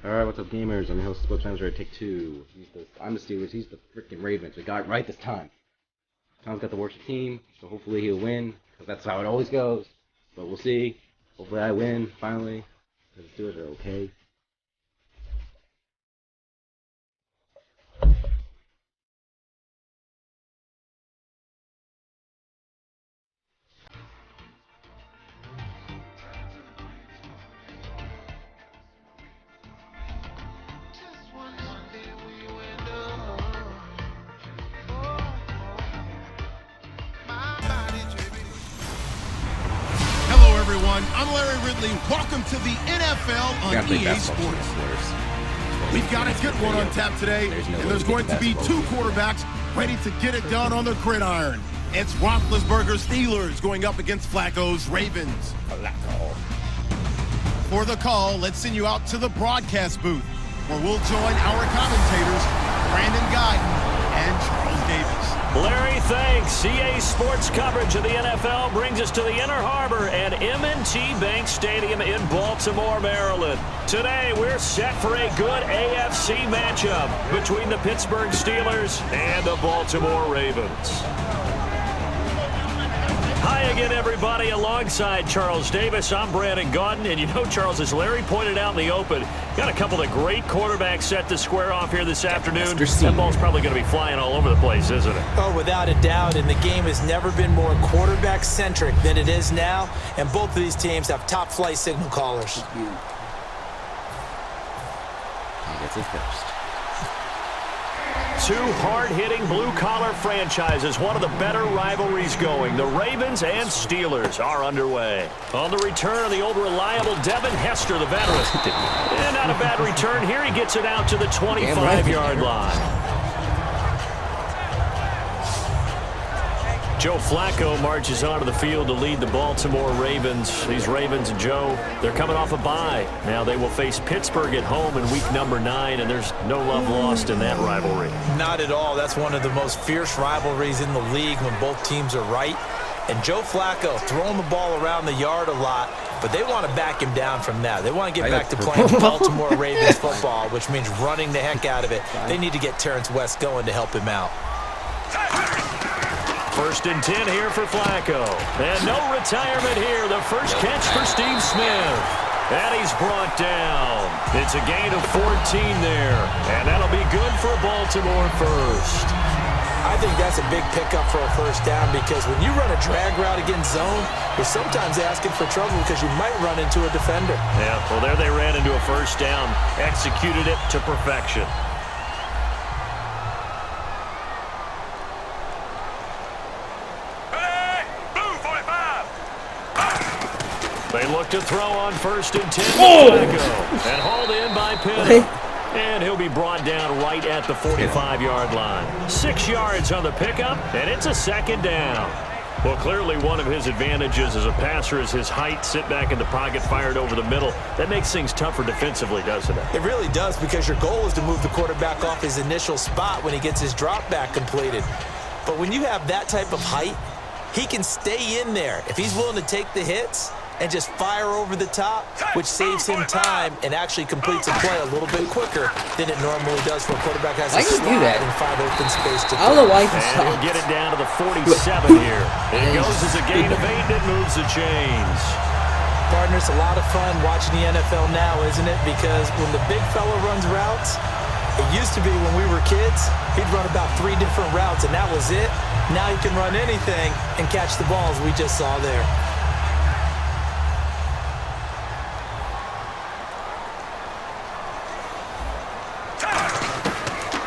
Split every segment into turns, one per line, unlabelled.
Alright, what's up, gamers? I'm your host, Sports Manager at Take Two. I'm the Steelers, he's the freaking Ravens. We got it right this time. Tom's got the worst team, so hopefully he'll win, because that's how it always goes. But we'll see. Hopefully I win, finally. Because the Steelers are okay.
I'm Larry Ridley. Welcome to the NFL on EA Sports. We've got a good one on tap today, and there's going to be two quarterbacks ready to get it done on the gridiron. It's Roethlisberger's Steelers going up against Flacco's Ravens. For the call, let's send you out to the broadcast booth, where we'll join our commentators, Brandon Guyton and Charles Davis.
Larry, thanks. EA Sports coverage of the NFL brings us to the Inner Harbor at M&T Bank Stadium in Baltimore, Maryland. Today, we're set for a good AFC matchup between the Pittsburgh Steelers and the Baltimore Ravens. Hi again, everybody. Alongside Charles Davis, I'm Brandon Guyton. And you know, Charles, as Larry pointed out in the open, got a couple of great quarterbacks set to square off here this afternoon. That ball's probably going to be flying all over the place, isn't it?
Oh, without a doubt. And the game has never been more quarterback-centric than it is now. And both of these teams have top-flight signal callers.
He gets it first.
Two hard-hitting blue-collar franchises, one of the better rivalries going. The Ravens and Steelers are underway. On the return of the old reliable Devin Hester, the veteran. And not a bad return here. He gets it out to the 25-yard line. Joe Flacco marches onto the field to lead the Baltimore Ravens. These Ravens, Joe, they're coming off a bye. Now they will face Pittsburgh at home in week number 9, and there's no love lost in that rivalry.
Not at all. That's one of the most fierce rivalries in the league when both teams are right. And Joe Flacco throwing the ball around the yard a lot, but they want to back him down from that. They want to get back to playing Baltimore Ravens football, which means running the heck out of it. They need to get Terrence West going to help him out.
First and 10 here for Flacco. And no retirement here. The first catch for Steve Smith. And he's brought down. It's a gain of 14 there. And that'll be good for Baltimore first.
I think that's a big pickup for a first down because when you run a drag route against zone, you're sometimes asking for trouble because you might run into a defender.
Yeah, well, there they ran into a first down. Executed it to perfection. They look to throw on first and 10. And hauled in by Penn. And he'll be brought down right at the 45-yard line. 6 yards on the pickup, and it's a second down. Well, clearly one of his advantages as a passer is his height. Sit back in the pocket, fired over the middle. That makes things tougher defensively, doesn't it?
It really does because your goal is to move the quarterback off his initial spot when he gets his drop back completed. But when you have that type of height, he can stay in there. If he's willing to take the hits and just fire over the top, which saves him time and actually completes a play a little bit quicker than it normally does for a quarterback has to slide and find open space to throw.
I don't know why he
stopped. He'll get it down to the 47 here. It goes as a gain of 8 and moves the chains.
Partner, it's a lot of fun watching the NFL now, isn't it? Because when the big fella runs routes, it used to be when we were kids, he'd run about 3 different routes, and that was it. Now he can run anything and catch the balls we just saw there.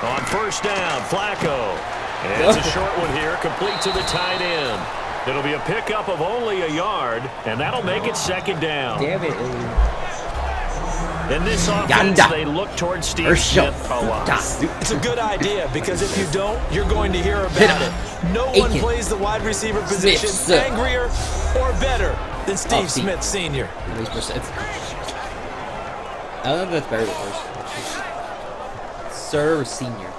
On first down, Flacco. And it's a short one here, complete to the tight end. It'll be a pickup of only a yard, and that'll make it second down.
Damn it.
In this offense, they look towards Steve Smith a lot.
It's a good idea because if you don't, you're going to hear about it. No one plays the wide receiver position angrier or better than Steve Smith Sr.
I don't know if that's better than first. Sir or Senior.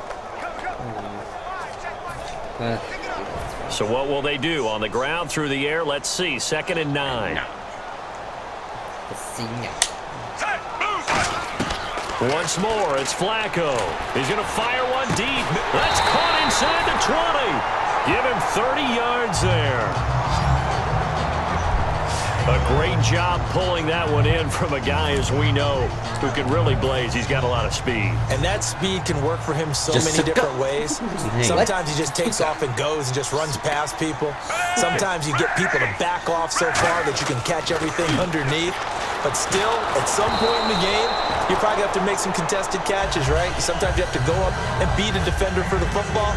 So what will they do? On the ground, through the air? Let's see. 2nd and 9.
The Senior.
Once more, it's Flacco. He's going to fire one deep. That's caught inside the 20. Give him 30 yards there. A great job pulling that one in from a guy, as we know, who can really blaze. He's got a lot of speed.
And that speed can work for him so many different ways. Sometimes he just takes off and goes and just runs past people. Sometimes you get people to back off so far that you can catch everything underneath. But still, at some point in the game, you probably have to make some contested catches, right? Sometimes you have to go up and beat a defender for the football.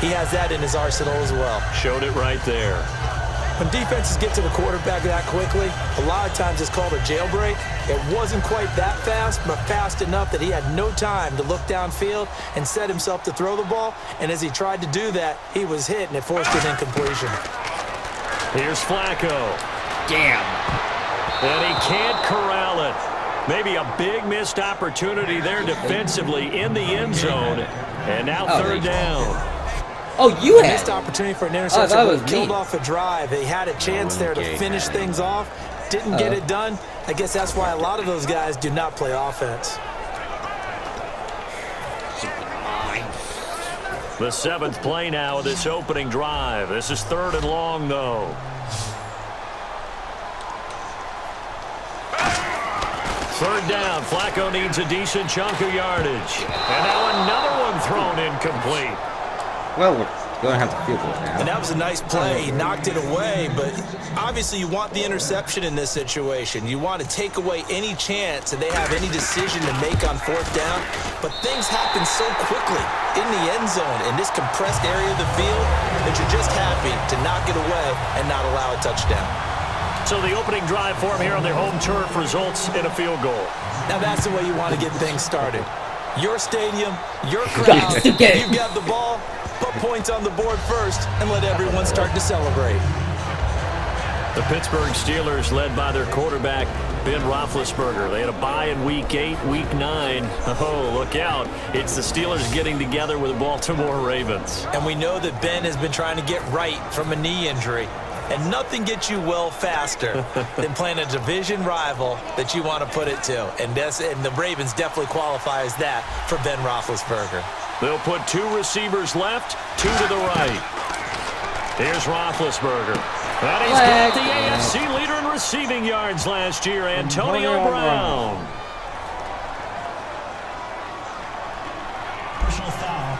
He has that in his arsenal as well.
Showed it right there.
When defenses get to the quarterback that quickly, a lot of times it's called a jailbreak. It wasn't quite that fast, but fast enough that he had no time to look downfield and set himself to throw the ball. And as he tried to do that, he was hit, and it forced an incompletion.
Here's Flacco.
Damn.
And he can't corral it. Maybe a big missed opportunity there defensively in the end zone. And now third down.
Oh, you had
missed opportunity for an interception.
That was
killed off a drive. They had a chance there to finish things off. Didn't get it done. I guess that's why a lot of those guys do not play offense.
The 7th play now of this opening drive. This is 3rd and long, though. Third down. Flacco needs a decent chunk of yardage. And now another one thrown incomplete.
Well, we're going to have to field goal now.
And that was a nice play. He knocked it away, but obviously you want the interception in this situation. You want to take away any chance that they have any decision to make on 4th down. But things happen so quickly in the end zone in this compressed area of the field that you're just happy to knock it away and not allow a touchdown.
So the opening drive for him here on their home turf results in a field goal.
Now that's the way you want to get things started. Your stadium, your crowd, you've got the ball. Put points on the board first and let everyone start to celebrate.
The Pittsburgh Steelers led by their quarterback, Ben Roethlisberger. They had a bye in Week 8, Week 9. Oh, look out. It's the Steelers getting together with the Baltimore Ravens.
And we know that Ben has been trying to get right from a knee injury. And nothing gets you well faster than playing a division rival that you want to put it to. And the Ravens definitely qualify as that for Ben Roethlisberger.
They'll put 2 receivers left, 2 to the right. Here's Roethlisberger. And he's got the AFC leader in receiving yards last year, Antonio Brown.
Personal foul.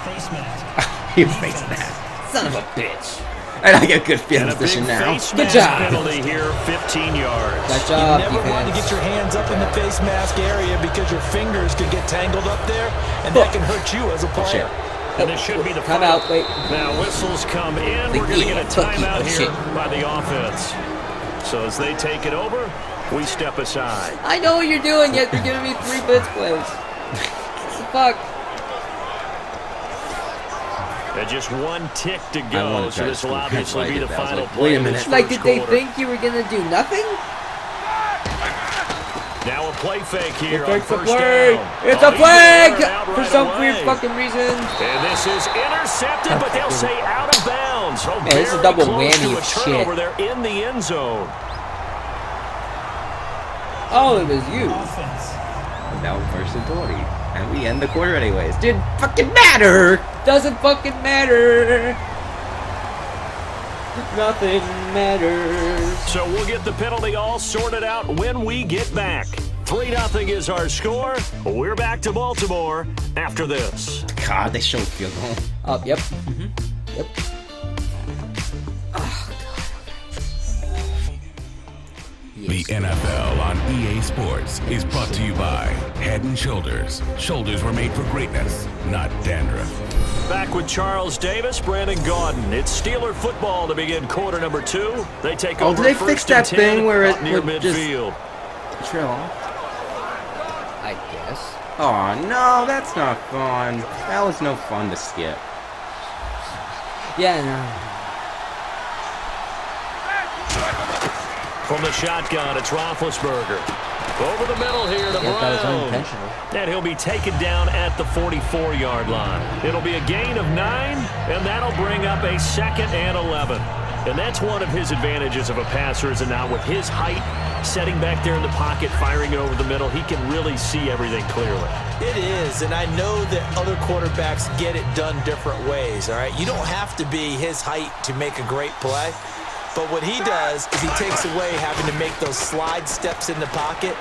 Face mask.
You face that.
Son of a bitch.
And I get good field position now.
Good job.
Penalty here, 15 yards.
Good job,
You never want to get your hands up in the face mask area because your fingers could get tangled up there, and that can hurt you as a player.
And this should be the
timeout. Wait.
Now whistles come in. We're going to get a timeout here by the offense. So as they take it over, we step aside.
I know what you're doing, yet you're giving me 3 blitz plays. What the fuck?
And just 1 tick to go, so this will obviously be the final play.
Wait a minute.
Like, did they think you were gonna do nothing?
Now a play fake here on
It's a
first
flag!
down.
It's a flag! For
Right
some
away.
weird fucking reason.
And this is intercepted, but they'll say out of bounds. So
Man, this is a
very
double
close
whammy
to a
of shit.
turnover there in the end zone.
Oh, it was you.
Offense.
Now 1st and 20. And we end the quarter anyways. Didn't fucking matter!
Doesn't fucking matter. Nothing matters.
So we'll get the penalty all sorted out when we get back. 3-0 is our score. We're back to Baltimore after this.
God, they showed field goal.
Oh, yep. Yep.
The NFL on EA Sports is brought to you by Head & Shoulders. Shoulders were made for greatness, not dandruff.
Back with Charles Davis, Brandon Gaudin. It's Steeler football to begin quarter number 2. They take over
did they fix
first
that
and 10
thing where it
up near
would just
midfield.
trail off?
I guess.
Oh no, that's not fun. That was no fun to skip.
Yeah, no.
From the shotgun, it's Roethlisberger. Over the middle here to
That was
Brown.
unintentional.
And he'll be taken down at the 44-yard line. It'll be a gain of 9, and that'll bring up a 2nd and 11. And that's one of his advantages of a passer, is that now with his height, setting back there in the pocket, firing it over the middle, he can really see everything clearly.
It is, and I know that other quarterbacks get it done different ways, all right? You don't have to be his height to make a great play, but what he does is he takes away having to make those slide steps in the pocket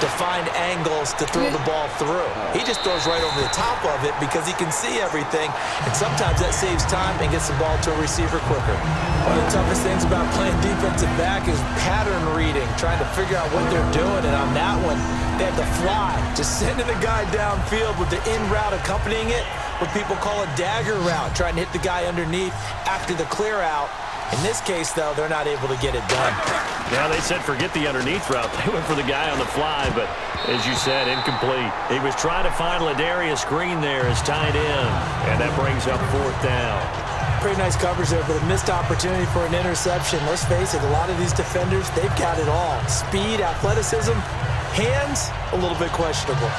to find angles to throw the ball through. He just throws right over the top of it because he can see everything, and sometimes that saves time and gets the ball to a receiver quicker. One of the toughest things about playing defensive back is pattern reading, trying to figure out what they're doing, and on that one, they had to fly, just sending the guy downfield with the in route accompanying it, what people call a dagger route, trying to hit the guy underneath after the clear out. In this case, though, they're not able to get it done.
Yeah, they said forget the underneath route. They went for the guy on the fly, but as you said, incomplete. He was trying to find Ladarius Green there as tight end, and that brings up 4th down.
Pretty nice coverage there, but a missed opportunity for an interception. Let's face it, a lot of these defenders, they've got it all. Speed, athleticism, hands, a little bit questionable.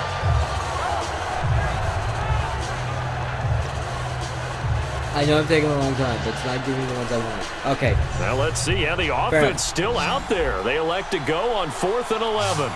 I know I'm taking a long time, but it's not giving me the ones I want. Okay.
Now let's see how the offense still out there. They elect to go on 4th and 11.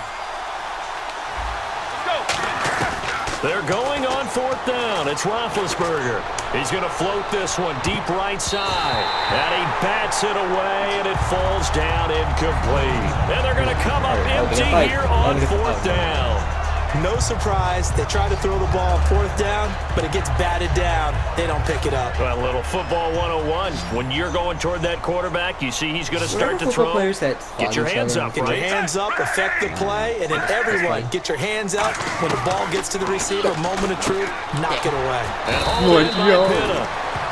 They're going on 4th down. It's Roethlisberger. He's going to float this one deep right side. And he bats it away, and it falls down incomplete. And they're going to come up empty here on 4th down.
No surprise. They try to throw the ball on 4th down, but it gets batted down. They don't pick it up.
Well, a little football 101. When you're going toward that quarterback, you see he's going to start to throw. Get your hands up, right?
Get your hands up, affect the play, and then everyone get your hands up. When the ball gets to the receiver, moment of truth, knock it away.
And hauled in by Pitta.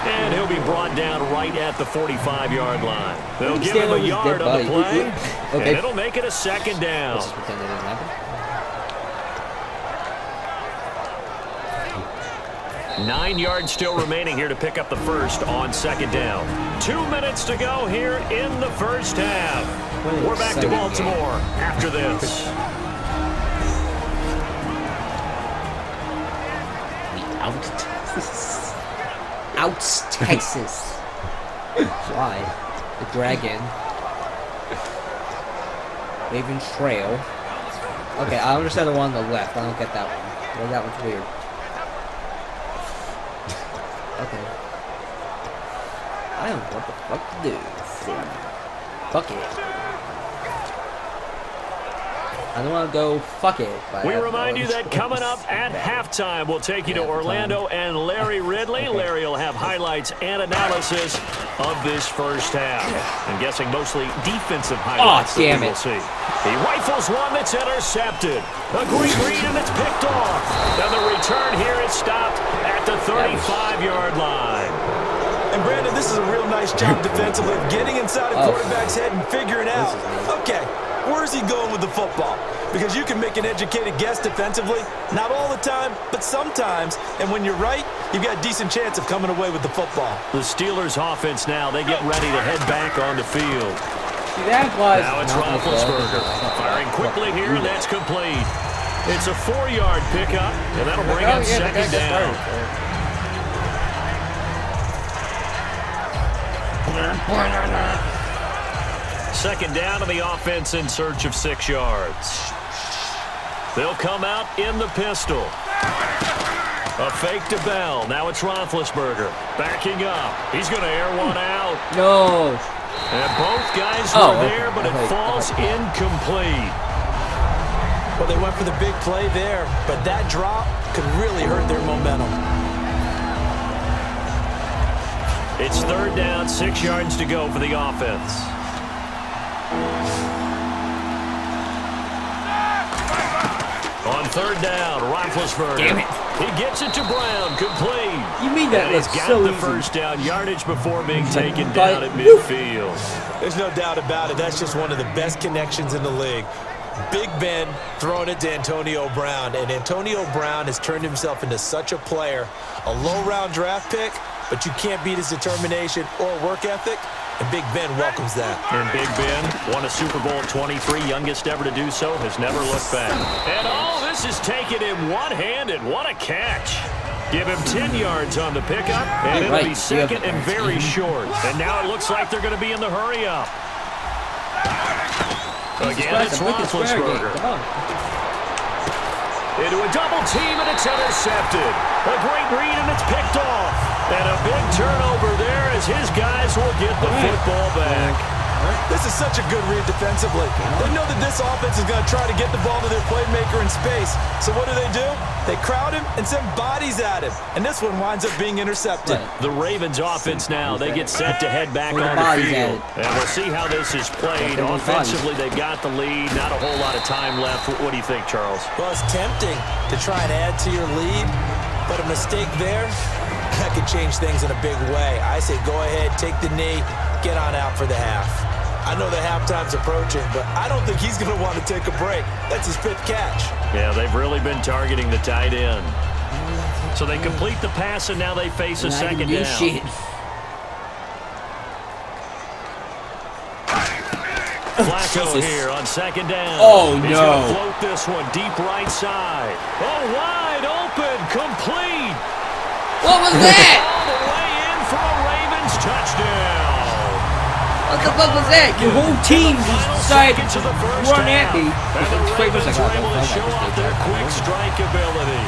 And he'll be brought down right at the 45-yard line. They'll give him a yard on the play, and it'll make it a 2nd down. 9 yards still remaining here to pick up the first on 2nd down. 2 minutes to go here in the first half. We're back to Baltimore after this.
Out Texas. Why? The Dragon. Raven Trail. Okay, I understand the one on the left. I don't get that one. Well, that one's weird. Okay. I don't know what the fuck to do. Fuck it. I don't want to go fuck it.
We remind you that coming up at halftime, we'll take you to Orlando and Larry Ridley. Okay. Larry will have highlights and analysis of this first half. I'm guessing mostly defensive highlights that we will see. He rifles one that's intercepted. A great read, and it's picked off. And the return here is stopped at the 35-yard line.
And Brandon, this is a real nice job defensively, getting inside a quarterback's head and figuring out, okay, where's he going with the football? Because you can make an educated guess defensively, not all the time, but sometimes. And when you're right, you've got a decent chance of coming away with the football.
The Steelers offense now, they get ready to head back on the field.
Now
it's Roethlisberger firing quickly here, and that's complete. It's a 4-yard pickup, and that'll bring up 2nd down. Second down to the offense in search of 6 yards. They'll come out in the pistol. A fake to BAL. Now it's Roethlisberger backing up. He's going to air one out.
No.
And both guys were there, but it falls incomplete.
Well, they went for the big play there, but that drop could really hurt their momentum.
It's 3rd down, 6 yards to go for the offense. On 3rd down, Roethlisberger.
Damn it.
He gets it to Brown, complete.
You mean that
he's got
so
the
easy.
first down yardage before being taken down at midfield.
There's no doubt about it. That's just one of the best connections in the league. Big Ben throwing it to Antonio Brown, and Antonio Brown has turned himself into such a player. A low-round draft pick, but you can't beat his determination or work ethic, and Big Ben welcomes that.
And Big Ben won a Super Bowl at 23, youngest ever to do so, has never looked back. And all this is taken in one-handed. What a catch. Give him 10 yards on the pickup, and it'll be second and very short. And now it looks like they're going to be in the hurry-up. Again, it's Roethlisberger. Into a double team, and it's intercepted. A great read, and it's picked off. And a big turnover there as his guys will get the football back.
This is such a good read defensively. They know that this offense is going to try to get the ball to their playmaker in space. So what do? They crowd him and send bodies at him. And this one winds up being intercepted.
The Ravens offense now, they get set to head back on the field. And we'll see how this is played. Offensively, they've got the lead. Not a whole lot of time left. What do you think, Charles?
Well, it's tempting to try and add to your lead. But a mistake there, that could change things in a big way. I say go ahead, take the knee, get on out for the half. I know the halftime's approaching, but I don't think he's going to want to take a break. That's his fifth catch.
Yeah, they've really been targeting the tight end. So they complete the pass, and now they face a second down. Flacco here on second down.
Oh, no.
He's going to float this one deep right side. Oh, wide open, complete.
What was that?
All the way in for a Ravens touchdown.
What the fuck was that? Your whole team just decided to run at me.
And the Ravens are able to show off their quick strike ability.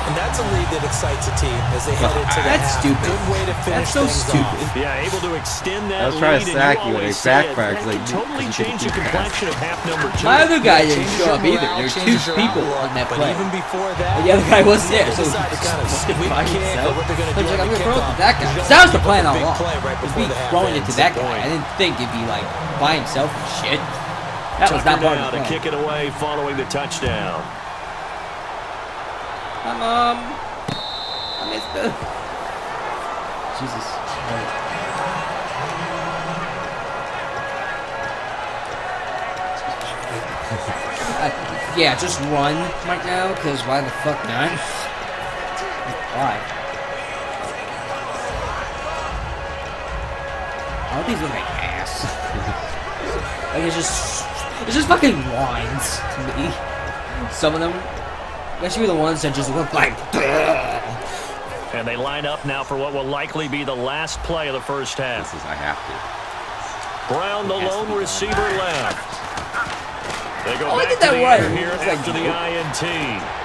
And that's a lead that excites a team as they head into the
That's
half.
stupid.
Good way to finish
That's so stupid.
off.
Yeah, able to extend that
I was trying to
lead,
sack
and
you, and
always
it
say
backfired,
that
like,
can totally change the complexion of half number 2.
My other guy didn't show up either.
morale,
There's two
changes your
people
outlook,
on that
but
play.
even before that,
The other guy wasn't there, so
decide to kind of sweep
by
kick
himself.
or what they're going to do.
I'm
on the
throw it to
kickoff.
that guy.
He's
That was the
gonna
plan
make a
all
big
along.
play right
Was
before
be
the half
throwing it to
ends.
that guy. I didn't think it'd be like by himself and shit. That was not part of the
to
plan.
kick it away following the touchdown.
I missed the... Jesus. Yeah, just run right now, because why the fuck not? Why? All these look like ass. Like it's just fucking lines to me. Some of them, especially the ones that just look like.
And they line up now for what will likely be the last play of the first half.
This is, I have to.
Brown, the lone receiver left. They go
Oh, I
back
did
to
that
the
right.
air here
It's like,
after the INT.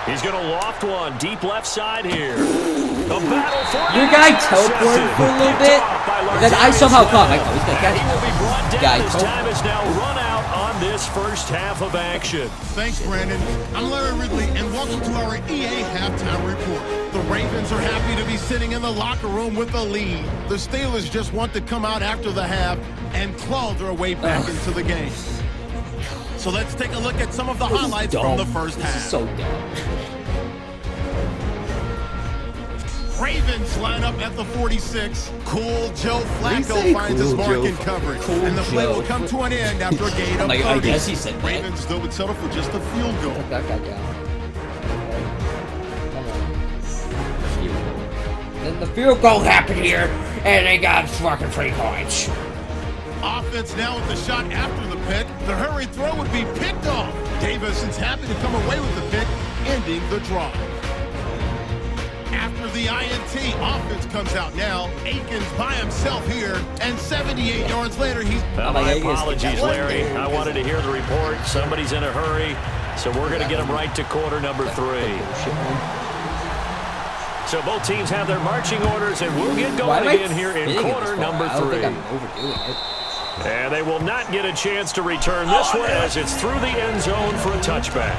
He's going to loft one deep left side here. The battle for
Your guy teleported for a little bit, and then I somehow caught. Like, oh, he's gonna catch
He will be brought
it.
down
Guy
as time is now run out on this first half of action.
Thanks, Brandon. I'm Larry Ridley, and welcome to our EA Halftime Report. The Ravens are happy to be sitting in the locker room with a lead. The Steelers just want to come out after the half and claw their way back into the game. So let's take a look at some of the highlights from the first half.
So dumb.
Ravens line up at the 46. Cool Joe Flacco finds his mark in coverage. And the play will come to an end after a gain of 30.
I guess he said that.
Ravens still would settle for just a field goal.
Put that guy down. Then the field goal happened here, and they got fucking 3 points.
Offense now with the shot after the pick. The hurry throw would be picked off. Davison's happy to come away with the pick, ending the drive. After the INT, offense comes out now. Aikens by himself here, and 78 yards later, he's...
My apologies, Larry. I wanted to hear the report. Somebody's in a hurry, so we're going to get him right to quarter number 3. So both teams have their marching orders, and we'll get going again here in quarter number 3.
I don't think I'm overdoing it.
And they will not get a chance to return this one as it's through the end zone for a touchback.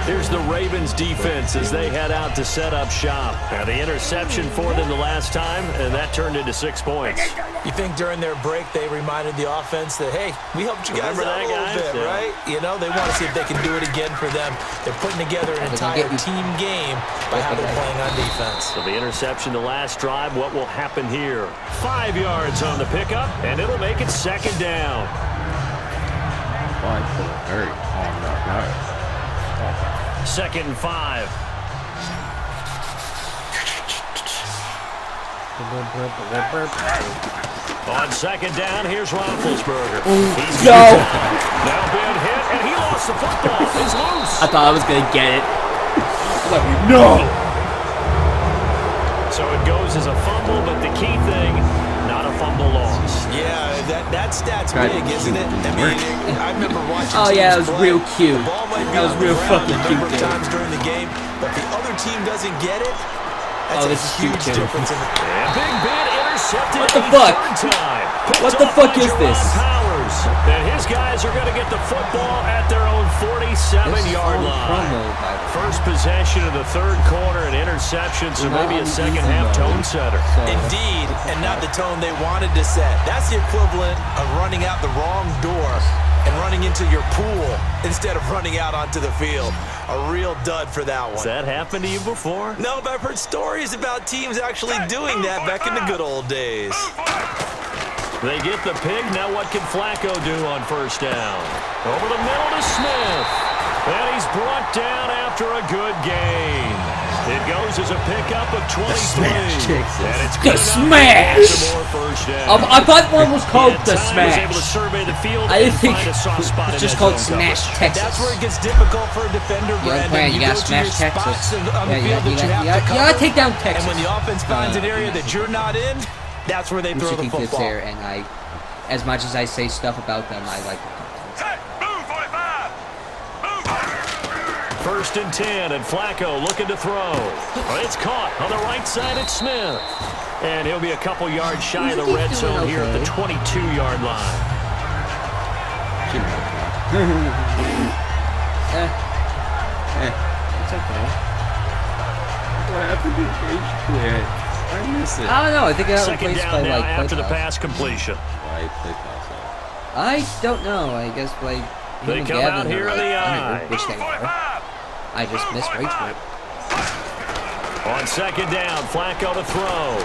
Here's the Ravens defense as they head out to set up shop. Now the interception for them the last time, and that turned into 6 points.
You think during their break they reminded the offense that, hey, we helped you guys out a little bit, right? You know, they want to see if they can do it again for them. They're putting together an entire team game by how they're playing on defense.
So the interception the last drive, what will happen here? 5 yards on the pickup, and it'll make it second down.
Hurry. Oh, no.
Second and 5. On second down, here's Roethlisberger. He's
Go!
Now been hit, and he lost the football. It's loose.
I thought I was gonna get it. I'm like, no!
as a fumble, but the key thing, not a fumble loss.
Yeah, that stat's big, isn't it? I mean, I remember watching.
Oh yeah, that was real cute.
The ball might be
That was
on the
real
ground
fucking
a
cute,
number of
dude.
times during the game, but the other team doesn't get it. That's
Oh,
a
this is cute,
huge
too.
difference.
And Big Ben intercepted.
What the
a
fuck?
third time. Picked
What the
off
fuck
by
is this?
Jerron Powers. And his guys are going to get the football at their own 47-yard line. First possession of the third quarter, an interception, so maybe a second-half tone setter.
Indeed, and not the tone they wanted to set. That's the equivalent of running out the wrong door and running into your pool instead of running out onto the field. A real dud for that one.
Has that happened to you before?
No, but I've heard stories about teams actually doing that back in the good old days.
They get the pick. Now what can Flacco do on first down? Over the middle to Smith. And he's brought down after a good gain. It goes as a pickup of 23. And it's
The Smash! I thought one was called The Smash.
Able to survey the field
I didn't
and
think
find a soft spot
it's
in
just
that
called
zone
Smash
coverage.
Texas.
That's where it gets difficult for a defender,
Yeah,
Brandon.
you gotta
go to
smash
your
Texas.
spots on the field that you have to
You
cover.
gotta take down Texas.
And when the offense finds an area that you're not in, that's where they throw the football.
There, and as much as I say stuff about them, I like them.
First and 10, and Flacco looking to throw. It's caught on the right side at Smith. And he'll be a couple yards shy of the red zone here at the 22-yard line.
It's okay.
What happened to Cage quit? I miss it.
I don't know. I think that
Second
replaced
down
by
now
like
after the
Playpass.
pass completion.
Why play pass off?
I don't know. I guess like
They come out here in the eye.
which they are. I just missed right to it.
On second down, Flacco to throw.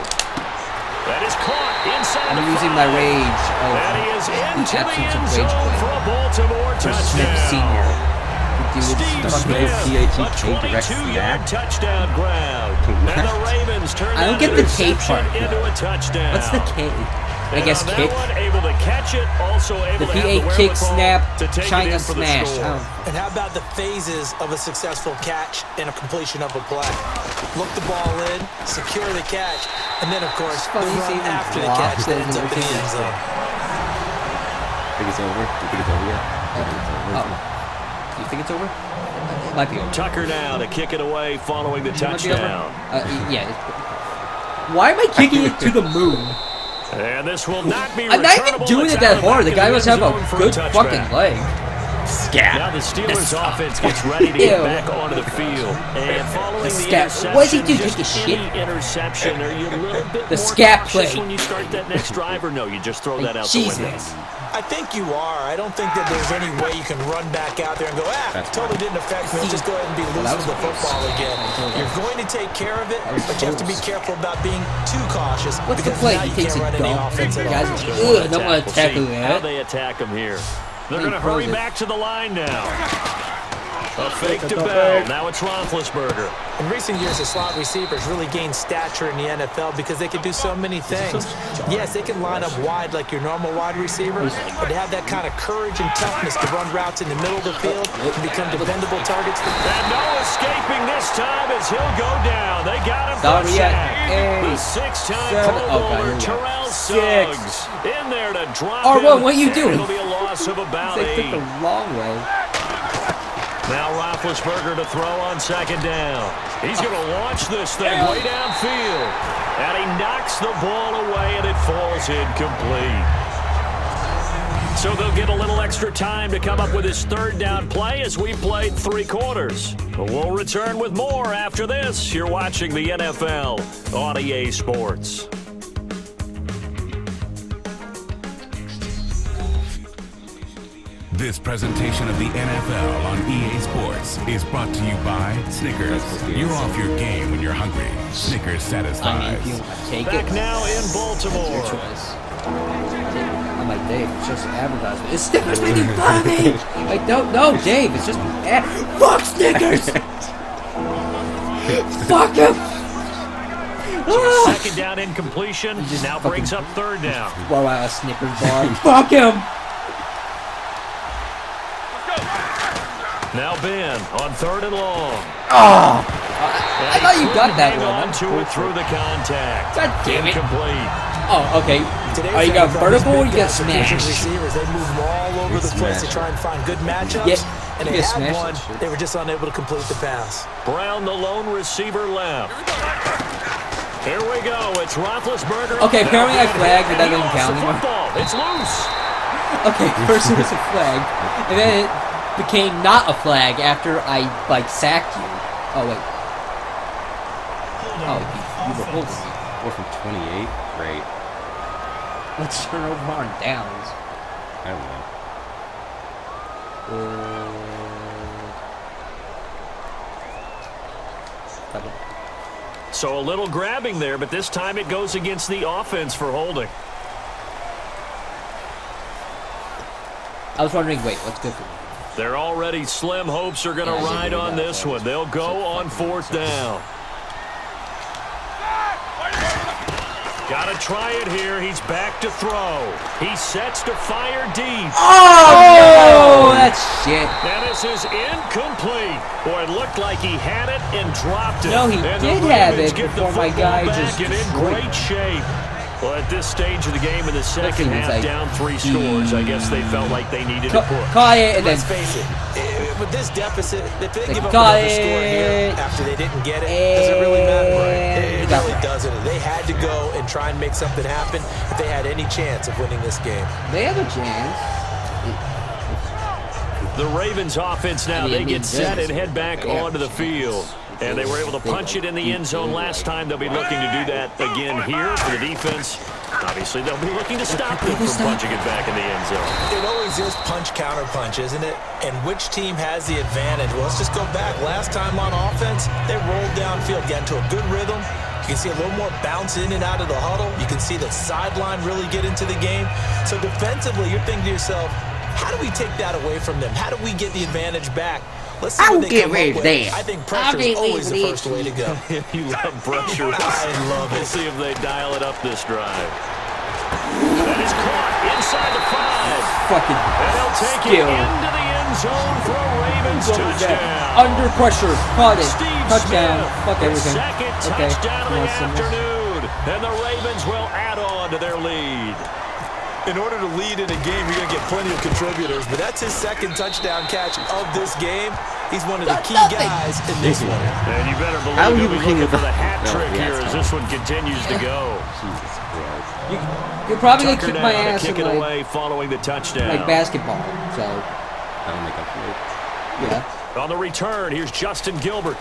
That is caught inside
I'm
the
using
5.
my rage
And he is
of
into
the
the
absence
end
of
zone
rage
for
quit.
a Baltimore
Versus Smith
touchdown.
Senior. Dude,
Steve
it's
Smith,
PAT
a
direct
22-yard
snap.
touchdown grab. And the Ravens turn
I don't
that
get the K
interception
part,
into
though.
a touchdown.
What's the K? I
And
guess
on that
kick.
one, able to catch it, also able
The
to have
PA
the
kick,
wherewithal
snap,
to take it
China
in for the
smash.
score.
Oh.
And how about the phases of a successful catch and a completion of a play? Look the ball in, secure the catch, and then, of course, the
funny
run
seeing them
after the
block
catch that
those
ends up in the end
routines.
zone.
Think it's over? You think it's over yet? I think it's over.
Oh. You think it's over? Might be over.
Tucker now to kick it away following the
Might be over.
touchdown.
Yeah. Why am I kicking it to the moon?
And this will not be
I'm not even
returnable.
doing
It's
it that
out
hard. The
back
guy
in
must
end
have
zone
a
for
good
touchback.
fucking leg.
Now the Steelers offense gets ready to get
Ew.
back onto the field. And following the
scat.
interception,
What does he do,
just
take a shit?
any interception, are you a little bit
The
more
scat
cautious
play.
when you start that next drive, or no, you just throw that out the window?
Jesus.
I think you are. I don't think that there's any way you can run back out there and go, totally didn't affect me. Let's just go ahead and be loose with the football again. You're going to take care of it, but you have to be careful about being too cautious.
What's the
because
play?
now
He
you
takes
can't
a
run any
dump.
offense at all.
Guys,
We'll
don't want to tackle
see how
that.
they attack him here. They're
He
going to hurry
throws it.
back to the line now. A fake to BAL. Now it's Roethlisberger.
In recent years, the slot receivers really gained stature in the NFL because they can do so many things. Yes, they can line up wide like your normal wide receiver, but they have that kind of courage and toughness to run routes in the middle of the field and become dependable targets.
And no escaping this time as he'll go down. They got him for a sack. The six-time Pro Bowler, Terrell Suggs, in there to drop him.
What are you doing?
It'll be a loss of about
They took
8.
the long way.
Now Roethlisberger to throw on second down. He's going to launch this thing way downfield. And he knocks the ball away, and it falls incomplete. So they'll get a little extra time to come up with his third down play as we played 3 quarters. We'll return with more after this. You're watching the NFL on EA Sports.
This presentation of the NFL on EA Sports is brought to you by Snickers. You're off your game when you're hungry. Snickers
I mean,
satisfies.
if you want to take
Back
it,
now in
your
Baltimore.
choice. I'm like, Dave, it's just advertisement. It's Snickers making fun of me! Like, no, Dave, it's just fuck Snickers! Fuck him!
Second down incompletion. Now brings up third down.
Throw out a Snickers bar. Fuck him!
Now Ben on third and long.
Oh! I thought you got that one.
On to it through the contact.
God damn it.
Incomplete.
Oh, okay. Oh, you got vertical or you got smash?
Receivers, they move all over the place to try and find good matchups.
Yeah,
and they had one. They were just unable to complete the pass.
Brown, the lone receiver, left. Here we go. It's Roethlisberger.
Okay, apparently I flagged, but that doesn't count anymore.
It's loose.
Okay, first it was a flag, and then it became not a flag after I, like, sacked you. Oh, wait. Oh, you were holding me.
4 from 28? Great.
Let's turn over on downs.
I don't know.
So a little grabbing there, but this time it goes against the offense for holding.
I was wondering, wait, what's good for me?
They're already slim hopes are going to ride on this one. They'll go on 4th down. Got to try it here. He's back to throw. He sets to fire deep.
Oh, that's shit.
And this is incomplete. Boy, it looked like he had it and dropped it.
No, he
and
did have it before my guy just
in great shape. Well, at this stage of the game in the second half,
like,
down 3 scores, I guess they felt like they needed to push.
Caught it, and
Let's
then
face it, with this deficit, if they give up
got
another score here after they didn't get it, does it really matter? It really doesn't. They had to go and try and make something happen if they had any chance of winning this game.
they have a chance.
The Ravens offense now, they get set and head back onto the field. And they were able to punch it in the end zone last time. They'll be looking to do that again here for the defense. Obviously, they'll be looking to stop them from punching it back in the end zone.
It always is punch-counter punch, isn't it? And which team has the advantage? Well, let's just go back. Last time on offense, they rolled downfield, got into a good rhythm. You can see a little more bounce in and out of the huddle. You can see the sideline really get into the game. So defensively, you're thinking to yourself, how do we take that away from them? How do we get the advantage back? Let's see what they come up with. I think pressure is always the first way to go.
You love pressure.
I love it.
We'll see if they dial it up this drive. That is caught inside the 5.
Fucking
And they'll take it into the end zone for a Ravens touchdown.
Under pressure, caught it,
Steve
touchdown.
Smith,
Fuck everything.
Second
Okay,
touchdown of the afternoon. And the Ravens will add on to their lead.
In order to lead in a game, you're going to get plenty of contributors, but that's his second touchdown catch of this game. He's one of the key guys in this one.
And you better believe
How are you
he'll be
looking
looking
at
for the hat
No,
trick
yeah,
here
it's
as this one continues to go.
Jesus Christ.
You're probably gonna
Tucker
kick my
now to
ass
kick
in
it
like,
away following the touchdown.
like basketball. So
That'll make up for it.
yeah.
On the return, here's Justin Gilbert.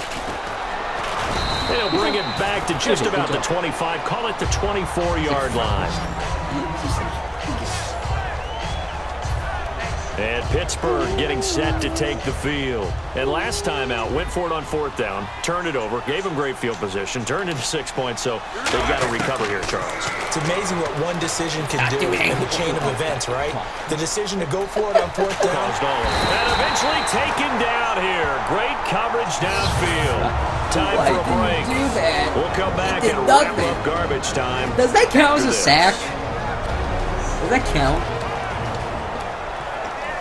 They'll bring it back to just about the 25. Call it the 24-yard line. And Pittsburgh getting set to take the field. And last time out, went for it on 4th down, turned it over, gave them great field position, turned into 6 points, so they've got to recover here, Charles.
It's amazing what one decision can do in the chain of events, right? The decision to go for it on 4th down.
And eventually taken down here. Great coverage downfield. Time for a break.
Do that.
We'll come back
did
and wrap
nothing.
up garbage time.
Does that count as a sack? Does that count?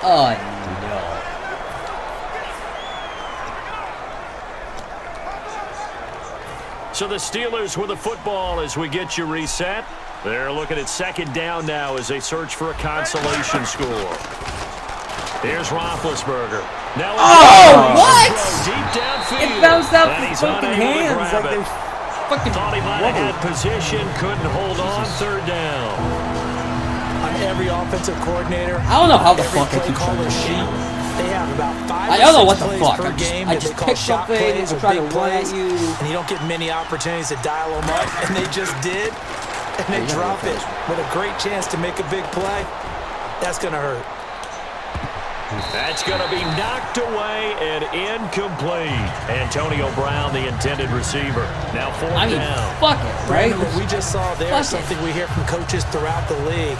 Oh no.
So the Steelers with the football as we get you reset. They're looking at 2nd down now as they search for a consolation score. Here's Roethlisberger. Now
what?
Deep downfield.
It bounced out
And
the
he's
fucking
unable to
hands
grab
like
it.
there's fucking
Thought he might have
rubber.
had position, couldn't hold on. 3rd down.
On every offensive coordinator,
I don't know how the
every
fuck I
play
keep trying
caller
to
sheet, they have about 5
I don't know
or
what
6
the
plays
fuck.
per
I just-
game
I
that
just
they call
pick
shot
something
plays
and
or
try to
big
run at
plays,
you.
and you don't get many opportunities to dial them up, and they just did, and they drop it with a great chance to make a big play. That's going to hurt.
That's going to be knocked away and incomplete. Antonio Brown, the intended receiver. Now 4th down.
Fuck it, right?
What we just saw there is
Fuck it.
something we hear from coaches throughout the league.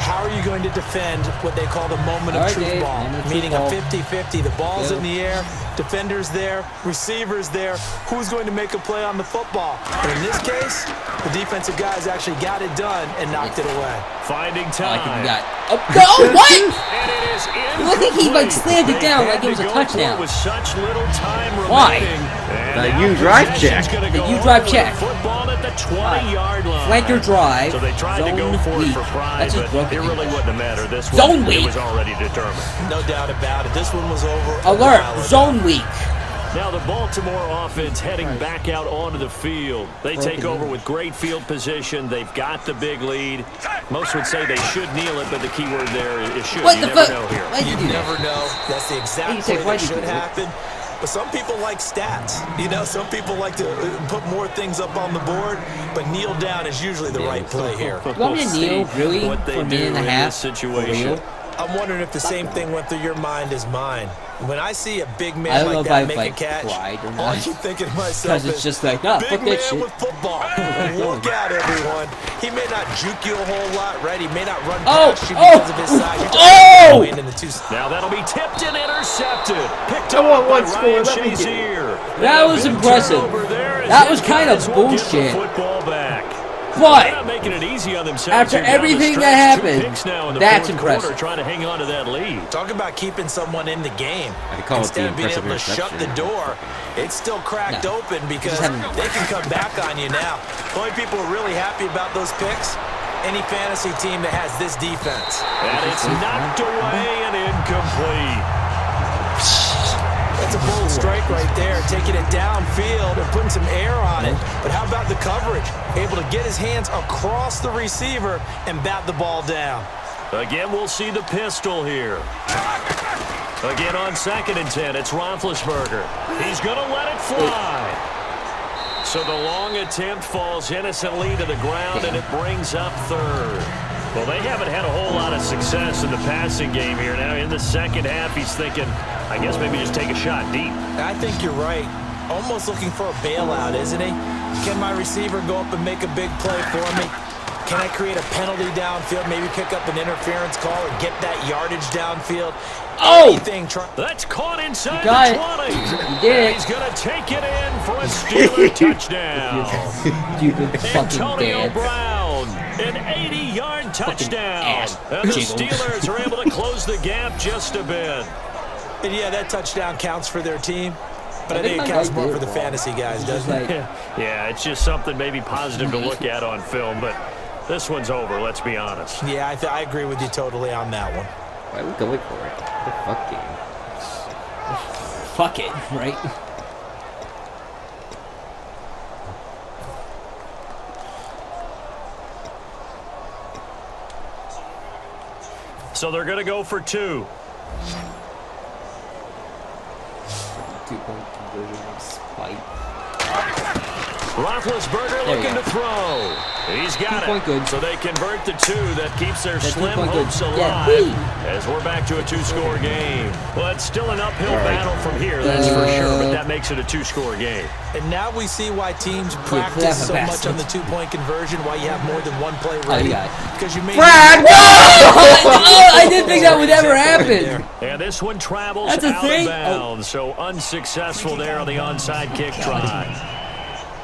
how are you going to defend what they call the moment of truth ball? Meaning a 50-50. The ball's in the air, defender's there, receiver's there. Who's going to make a play on the football? And in this case, the defensive guys actually got it done and knocked it away.
Finding time.
What?
And it is
It looked like he like slammed it down like it was a touchdown.
With such little time
Why?
The U-drive check.
The U-drive check.
Football at the 20-yard line.
Flanker drive.
So they tried to go for it for pride,
That's just
but
broken
it really wouldn't have mattered. This
Zone
one,
week.
it was already determined.
No doubt about it. This one was over.
Alert! Zone week.
Now the Baltimore offense heading back out onto the field. They take over with great field position. They've got the big lead. Most would say they should kneel it, but the key word there is should.
What
you
the
never
fuck?
know here.
Why'd
You
do that?
never know. That's the exact play that should happen. But some people like stats. You know, some people like to put more things up on the board, but kneel down is usually the right play here.
You want me to kneel, really,
What they
for a
do
minute and a
in
half?
this situation.
I'm wondering if the same thing went through your mind as mine. When I see a big
I
man
don't know
like
if
that
I've
make
like
a catch,
cried or
all I
not.
keep thinking to myself
Because it's
is,
just like, nah,
big
fuck
man
that shit.
with football. Look out, everyone. He may not juke you a whole lot, right? He may not run
Oh,
past you because of his size. You're
oh!
into the two.
Now that'll be tipped and intercepted. Picked
I
up
want
by
one score.
Ryan
Let me get it.
Shazier.
That was
Big
impressive.
turnover there as
That
his
was kind of
guys will get the
bullshit.
Football back. They're
But
not making it easy on themselves.
after
here down the
everything
stretch.
that
2
happened,
picks now in the
that's
fourth quarter,
impressive.
trying to hang on to that lead.
Talk about keeping someone in the game.
I could call it
Instead
the
of being able to
impressive
shut the
interception.
door, it's still cracked
No.
open because
Just haven't-
they can come back on you now. The only people who are really happy about those picks, any fantasy team that has this defense.
And it's knocked away and incomplete.
That's a bold strike right there, taking it downfield and putting some air on it. But how about the coverage? Able to get his hands across the receiver and bat the ball down.
Again, we'll see the pistol here. Again on 2nd and 10, it's Roethlisberger. He's going to let it fly. So the long attempt falls innocently to the ground, and it brings up 3rd. Well, they haven't had a whole lot of success in the passing game here. Now, in the second half, he's thinking, I guess maybe just take a shot deep.
I think you're right. Almost looking for a bailout, isn't he? Can my receiver go up and make a big play for me? Can I create a penalty downfield, maybe pick up an interference call and get that yardage downfield?
Oh!
Anything
That's caught inside
got
the
it.
20.
You did it.
He's going to take it in for a Steeler touchdown.
Stupid fucking
Antonio
dance.
Brown, an 80-yard touchdown.
ass
And the
jiggle.
Steelers are able to close the gap just a bit.
And yeah, that touchdown counts for their team, but I
think
think
my
it counts
guy
more
did
for the
wrong.
fantasy guys,
It's just
doesn't it?
like,
Yeah, it's just something maybe positive to look at on film, but this one's over, let's be honest.
Yeah, I agree with you totally on that one.
Why are we going for it? The fuck game.
fuck it, right?
So they're going to go for 2.
2-point conversion of spike.
Roethlisberger
There we
looking
go.
to throw. He's got
2-point
it.
good.
So they convert the 2. That keeps their
That's
slim
2-point good.
hopes
Yeah,
alive
whee!
as we're back to a 2-score game. Well, it's still an uphill battle from here, that's for sure, but that makes it a 2-score game.
And now we see why teams
clever
practice so much
bastard.
on the 2-point conversion, why you have more than one play
Oh,
ready.
you got it.
Because you may
Brad!
Oh, I didn't think that would ever happen.
And this one travels
That's a
out
thing?
of bounds, so unsuccessful there on the onside kick try.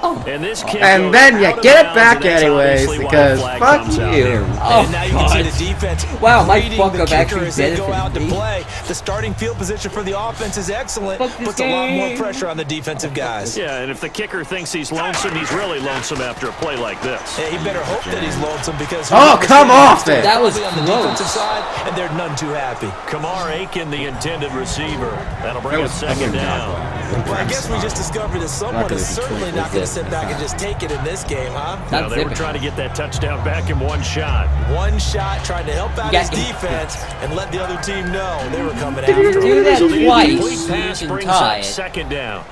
Oh.
And this kick
And
goes
then you
out of
get it
bounds,
back
and that's
anyways,
obviously why the
because
flag
fuck
comes out
you.
there.
Oh,
And now you can see
God.
the defense
Wow, my
reading
fuck
the
up
kicker
actually
as they go out to
benefited me.
play. The starting field position for the offense is excellent,
Fuck this
puts a lot more
game.
pressure on the defensive guys.
Yeah, and if the kicker thinks he's lonesome, he's really lonesome after a play like this.
Yeah, he better hope that he's lonesome because
Oh, come off it!
That was
on the
close.
defensive side, and they're none too happy.
Kamar Aiken, the intended receiver. That'll bring
That
us
was
second down.
Well, I guess we just discovered that someone
gonna
is
be
certainly
20
not going to
zip.
sit back and just take it in this game, huh?
Now,
Not
they were
zipping.
trying to get that touchdown back in one shot.
One shot, trying to help out
You
his
got-
defense and let the other team know they were coming after him.
Do that
So the
twice,
incomplete
you
pass
can
brings
tie
up
it.
second down.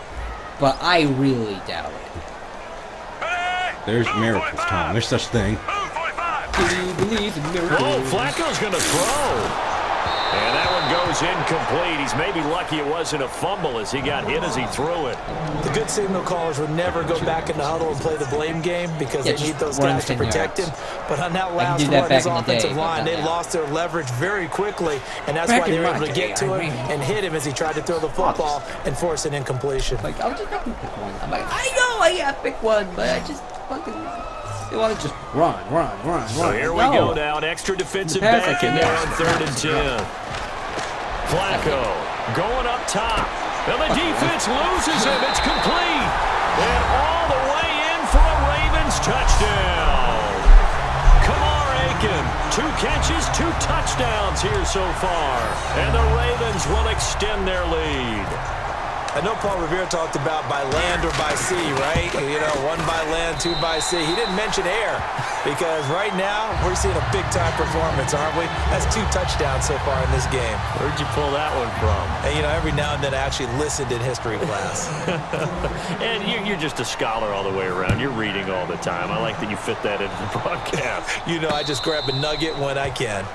But I really doubt it.
There's miracles, Tom. There's such thing.
Do you believe in miracles?
Whoa, Flacco's going to throw. And that one goes incomplete. He's maybe lucky it wasn't a fumble as he got hit as he threw it.
The good signal callers would never go back in the huddle and play the blame game because they need those guys to protect him. But on that last one, his offensive line, they lost their leverage very quickly, and that's why they were able to get to him and hit him as he tried to throw the football and force an incompletion.
Like, I was just making pick one. I'm like, I know I got pick one, but I just fucking... They want to just run.
So here we go now. An extra defensive back in there on 3rd and 10. Flacco going up top. And the defense loses him. It's complete. And all the way in for a Ravens touchdown. Kamar Aiken, 2 catches, 2 touchdowns here so far. And the Ravens will extend their lead.
I know Paul Revere talked about by land or by sea, right? You know, 1 by land, 2 by sea. He didn't mention air because right now we're seeing a big-time performance, aren't we? That's 2 touchdowns so far in this game.
Where'd you pull that one from?
And, you know, every now and then I actually listened in history class.
And you're just a scholar all the way around. You're reading all the time. I like that you fit that into the broadcast.
You know, I just grab a nugget when I can.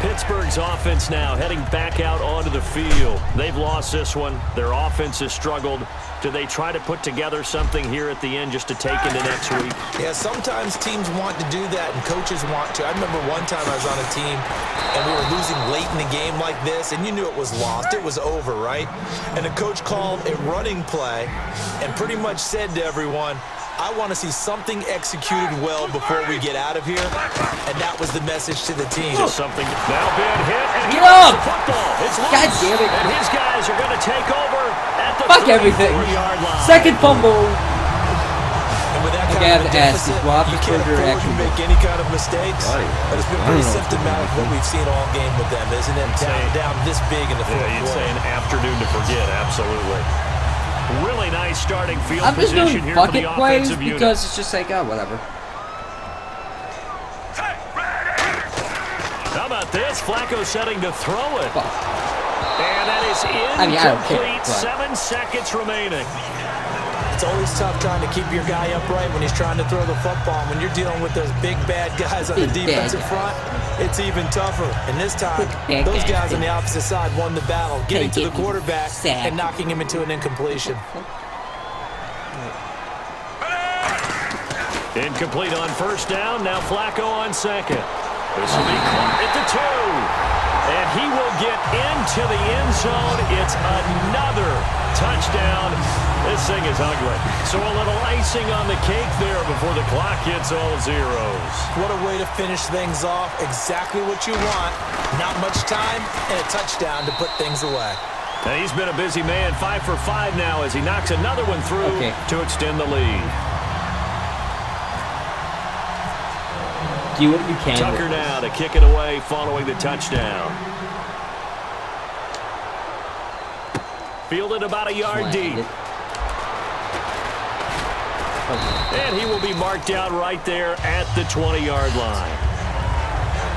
Pittsburgh's offense now heading back out onto the field. They've lost this one. Their offense has struggled. Do they try to put together something here at the end just to take into next week?
Yeah, sometimes teams want to do that and coaches want to. I remember one time I was on a team and we were losing late in the game like this and you knew it was lost. It was over, right? And the coach called a running play and pretty much said to everyone, I want to see something executed well before we get out of here, and that was the message to the team.
Just something now been hit, and he
lost
the football. It's loose,
God damn it.
and his guys are going to take over at the
Fuck everything.
34-yard line.
Second fumble.
And with that kind of a deficit, you can't afford to make any kind of mistakes. But it's been pretty symptomatic of what we've seen all game with them, isn't it? Down this big in the fourth quarter.
You'd say an afternoon to forget, absolutely. Really nice starting field
I'm just
position
doing
here for the
bucket plays
offensive unit.
because it's just like, oh, whatever.
How about this? Flacco setting to throw it.
Fuck.
And that is incomplete. 7 seconds remaining.
It's always tough trying to keep your guy upright when he's trying to throw the football. When you're dealing with those big, bad guys on the defensive front, it's even tougher. And this time, those guys on the opposite side won the battle, getting to the quarterback and knocking him into an incompletion.
Incomplete on first down. Now Flacco on second. This will be caught at the 2. And he will get into the end zone. It's another touchdown. This thing is ugly. So a little icing on the cake there before the clock hits all zeros.
What a way to finish things off. Exactly what you want. Not much time and a touchdown to put things away.
And he's been a busy man. 5 for 5 now as he knocks another one through to extend the lead.
Do what you can.
Tucker now to kick it away following the touchdown. Fielded about a yard deep. And he will be marked out right there at the 20-yard line.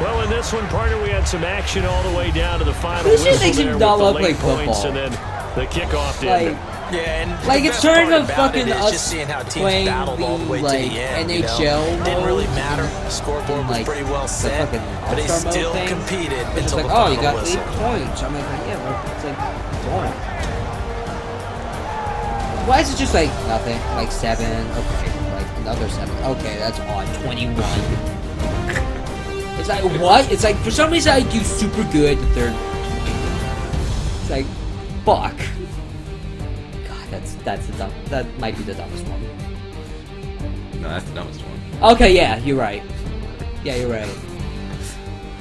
Well, in this one, partner, we had some action all the way down to the final whistle there with the late points and then the kickoff to end it.
Yeah, and
like it's turning to fucking
us
just
seeing how teams
playing
battled all the way
like
to the end,
NHL.
You know? Didn't really matter.
And,
Scoreboard was
like,
pretty well set, but they still competed
it's
until
like,
the final
you got
whistle.
8 points. I'm like, yeah, but it's like, boring. Why is it just like nothing? Like 7, okay, like another 7. Okay, that's odd. 21. It's like what? It's like for some reason I do super good the third. It's like, fuck. That's the dumb. That might be the dumbest one.
No, that's the dumbest one.
Okay, yeah, you're right. Yeah, you're right.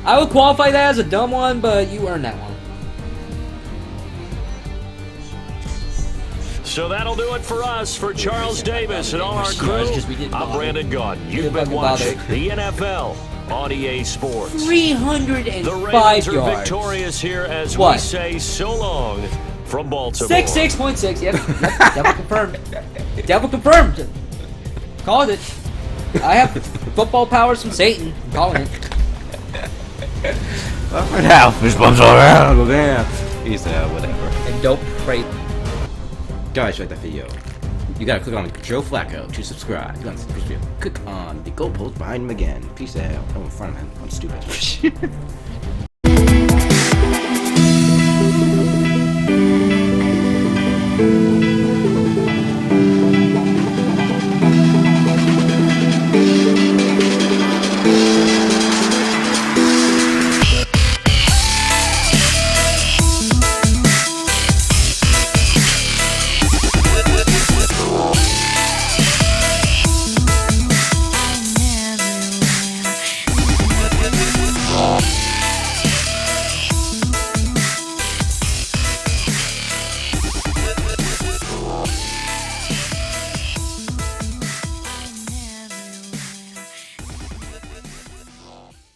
I would qualify that as a dumb one, but you earned that one.
So that'll do it for us. For Charles Davis and all our crew, I'm Brandon Gaudin. You've been watching the NFL on EA Sports.
305
The Ravens are
yards.
Victorious here as we say so long from Baltimore.
6.6. Yep. Devil confirmed. Devil confirmed. Called it. I have football powers from Satan. I'm calling it.
Well, for now, fish bumps all around. Go down. He said, whatever.
And don't pray.
Guys, like that video. You gotta click on Joe Flacco to subscribe. You gotta click on the goalpost behind him again. Peace out. Oh, in front of him. I'm stupid.